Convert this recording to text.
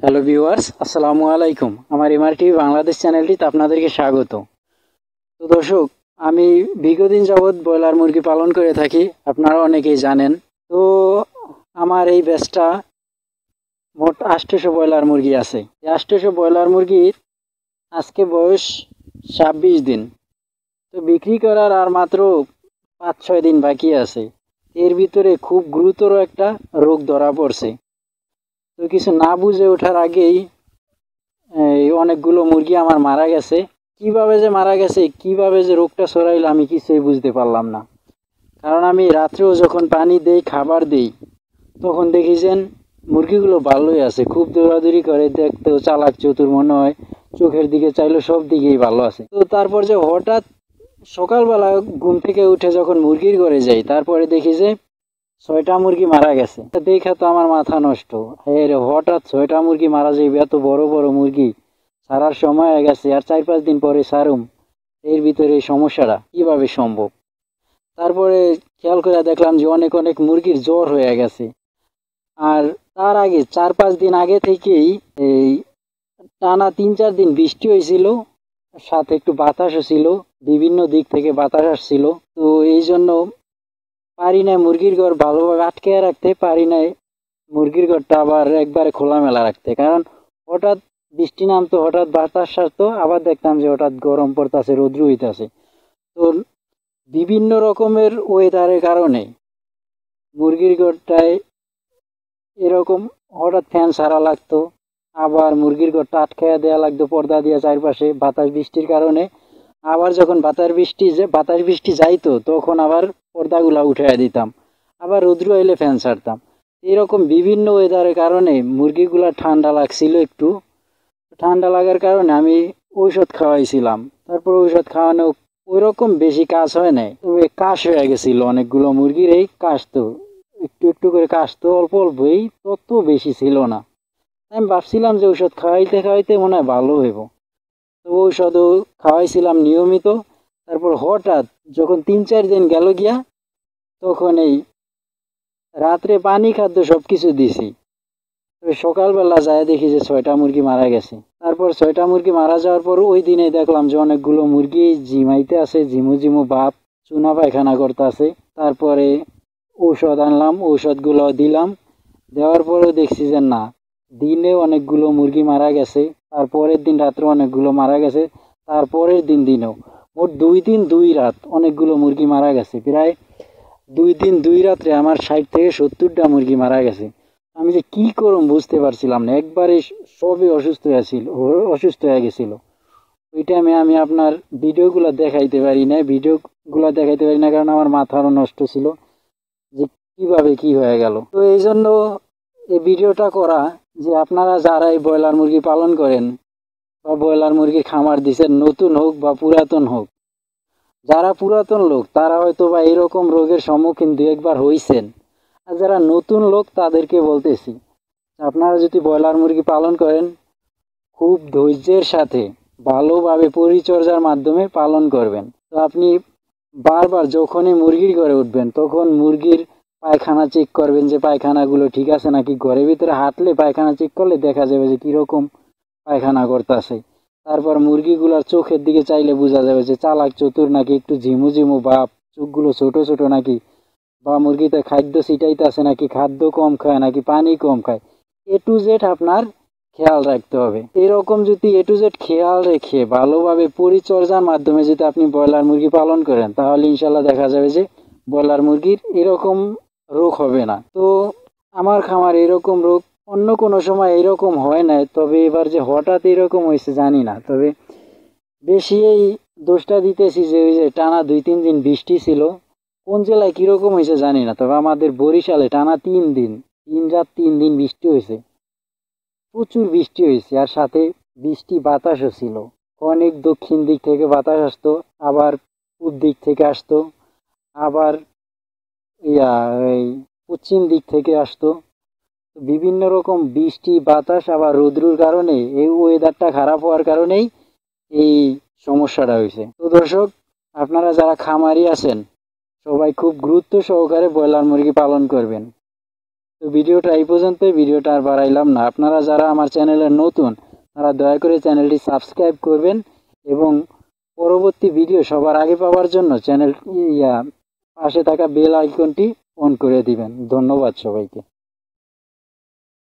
Hello viewers, আসসালামু আলাইকুম। আমার এমআরটিভি বাংলাদেশ চ্যানেলটিতে আপনাদেরকে স্বাগত। তো দর্শক, আমি দীর্ঘদিন যাবৎ ব্রয়লার মুরগি পালন করে থাকি, আপনারা অনেকেই জানেন। তো আমার এই ব্যাচটা মোট 800 ব্রয়লার মুরগি আছে। এই 800 ব্রয়লার মুরগির আজকে বয়স 26 দিন। তো বিক্রি করার আর মাত্র 5-6 দিন বাকি আছে। এর ভিতরে খুব গুরুতর একটা রোগ ধরা পড়ছে। তো কিছু না বুঝে ওঠার আগেই এই অনেকগুলো মুরগি আমার মারা গেছে। কিভাবে যে মারা গেছে, কিভাবে যে রোগটা ছড়াইলো, আমি কিছুই বুঝতে পারলাম না। কারণ আমি রাত্রেও যখন পানি দেই, খাবার দেই, তখন দেখি যে মুরগিগুলো ভালোই আছে, খুব দৌড়াদৌড়ি করে, দেখতেও চালাক চতুর মনে হয়, চোখের দিকে চাইলে সব দিকেই ভালো আছে। তো তারপর যে হঠাৎ সকালবেলা ঘুম থেকে উঠে যখন মুরগির ঘরে যাই, তারপরে দেখি যে 6টা মুরগি মারা গেছে। দেখে তো আমার মাথা নষ্ট। হঠাৎ 6টা মুরগি মারা যাবে, এত বড় বড় মুরগি ছাড়ার সময় হয়ে গেছে, আর 4-5 দিন পরে ছাড়ুম, এর ভিতরে এই সমস্যাটা কিভাবে সম্ভব? তারপরে খেয়াল করে দেখলাম যে অনেক অনেক মুরগির জ্বর হয়ে গেছে। আর তার আগে 4-5 দিন আগে থেকেই এই টানা 3-4 দিন বৃষ্টি হয়েছিল, সাথে একটু বাতাসও ছিল, বিভিন্ন দিক থেকে বাতাস আসছিল। তো এই জন্য পারি নাই মুরগির ঘর ভালোভাবে আটকে রাখতে, পারি নাই মুরগির ঘরটা আবার একবারে খোলামেলা রাখতে। কারণ হঠাৎ বৃষ্টি নামতো, হঠাৎ বাতাস আসতো, আবার দেখতাম যে হঠাৎ গরম পড়তেছে, রৌদ্র হইতাছে। তো বিভিন্ন রকমের ওয়েদারের কারণে মুরগির ঘরটায় এরকম হঠাৎ ফ্যান ছাড়া লাগতো, আবার মুরগির ঘরটা আটকাইয়া দেওয়া লাগতো পর্দা দিয়ে চারপাশে, বাতাস বৃষ্টির কারণে। আবার যখন বাতাস বৃষ্টি যাইতো, তখন আবার পর্দাগুলা উঠাইয়া দিতাম, আবার রৌদ্র এলে ফ্যান ছাড়তাম। এরকম বিভিন্ন ওয়েদারের কারণে মুরগিগুলা ঠান্ডা লাগছিল একটু। ঠান্ডা লাগার কারণে আমি ঔষধ খাওয়াইছিলাম। তারপর ঔষধ খাওয়ানো ওইরকম বেশি কাজ হয় নাই, তবে কাশ হয়ে গেছিল অনেকগুলো মুরগির। এই কাশতো, একটু একটু করে কাশতো, অল্প অল্পই, তত বেশি ছিল না। আমি ভাবছিলাম যে ঔষধ খাওয়াইতে খাওয়াইতে মনে হয় ভালো হইব। তো ঔষধও খাওয়াইছিলাম নিয়মিত। তারপর হঠাৎ যখন 3-4 দিন গেল গিয়া, তখন এই রাত্রে পানি খাদ্য সবকিছু দিছি। সকালবেলা যায় দেখি যে 6টা মুরগি মারা গেছে। তারপর 6টা মুরগি মারা যাওয়ার পর ওই দিনে দেখলাম যে অনেকগুলো মুরগি ঝিমাইতে আছে, ঝিমু ঝিমু ভাব, চুনা পায়খানা করতে আছে। তারপরে ঔষধ আনলাম, ঔষধগুলো দিলাম। দেওয়ার পরেও দেখছি যে না, দিনে অনেকগুলো মুরগি মারা গেছে, তারপরের দিন রাত্রে অনেকগুলো মারা গেছে, তারপরের দিনেও মোট 2 দিন 2 রাত অনেকগুলো মুরগি মারা গেছে। প্রায় 2 দিন 2 রাত্রে আমার 60 থেকে 70টা মুরগি মারা গেছে। আমি যে কি করব বুঝতে পারছিলাম না, একবারে সবই অসুস্থ হয়ে গেছিল। ওই টাইমে আমি আপনার ভিডিওগুলো দেখাইতে পারি না, কারণ আমার মাথারও নষ্ট ছিল যে কিভাবে কি হয়ে গেল। তো এই জন্য এই ভিডিওটা করা, যে আপনারা যারা এই ব্রয়লার মুরগি পালন করেন বা ব্রয়লার মুরগির খামার দিচ্ছেন, নতুন হোক বা পুরাতন হোক, যারা পুরাতন লোক তারা হয়তো বা এরকম রোগের সম্মুখীন 2-1 বার হয়েছেন। আর যারা নতুন লোক তাদেরকে বলতেছি, আপনারা যদি ব্রয়লার মুরগি পালন করেন, খুব ধৈর্যের সাথে ভালোভাবে পরিচর্যার মাধ্যমে পালন করবেন। তো আপনি বারবার যখনই মুরগির ঘরে উঠবেন, তখন মুরগির পায়খানা চেক করবেন যে পায়খানাগুলো ঠিক আছে নাকি। ঘরের ভিতরে হাঁটলে পায়খানা চেক করলে দেখা যাবে যে কিরকম পায়খানা করতেছে। তারপর মুরগিগুলোর চোখের দিকে চাইলে বোঝা যাবে যে চালাক চতুর নাকি একটু ঝিমু ঝিমু ভাব, চোখগুলো ছোট ছোট নাকি, বা মুরগিতে খাদ্য ছিটাইতেছে নাকি, খাদ্য কম খায় নাকি পানি কম খায়। A to Z আপনার খেয়াল রাখতে হবে। এরকম যদি A to Z খেয়াল রেখে ভালোভাবে পরিচর্যার মাধ্যমে যদি আপনি ব্রয়লার মুরগি পালন করেন, তাহলে ইনশাল্লাহ দেখা যাবে যে ব্রয়লার মুরগির এরকম রোগ হবে না। তো আমার খামার এরকম রোগ অন্য কোনো সময় এরকম হয় না, তবে এবার যে হঠাৎ এরকম হয়েছে জানি না। তবে বেশি এই দোষটা দিতেছি যে ওই যে টানা 2-3 দিন বৃষ্টি ছিল। কোন জেলায় কিরকম হয়েছে জানি না, তবে আমাদের বরিশালে টানা 3 দিন 3 রাত 3 দিন বৃষ্টি হয়েছে, প্রচুর বৃষ্টি হয়েছে। আর সাথে বৃষ্টি বাতাসও ছিল। অনেক দক্ষিণ দিক থেকে বাতাস আসতো, আবার পূব দিক থেকে আসতো, আবার এই পশ্চিম দিক থেকে আসতো। বিভিন্ন রকম বৃষ্টি বাতাস আবার রৌদ্রুর কারণে, এই ওয়েদারটা খারাপ হওয়ার কারণেই এই সমস্যাটা হয়েছে। তো দর্শক, আপনারা যারা খামারি আছেন, সবাই খুব গুরুত্ব সহকারে ব্রয়লার মুরগি পালন করবেন। তো ভিডিওটা এই পর্যন্তই, ভিডিওটা আর বাড়াইলাম না। আপনারা যারা আমার চ্যানেলে নতুন তারা দয়া করে চ্যানেলটি সাবস্ক্রাইব করবেন এবং পরবর্তী ভিডিও সবার আগে পাওয়ার জন্য চ্যানেল পাশে থাকা বেল আইকনটি অন করে দিবেন। ধন্যবাদ সবাইকে।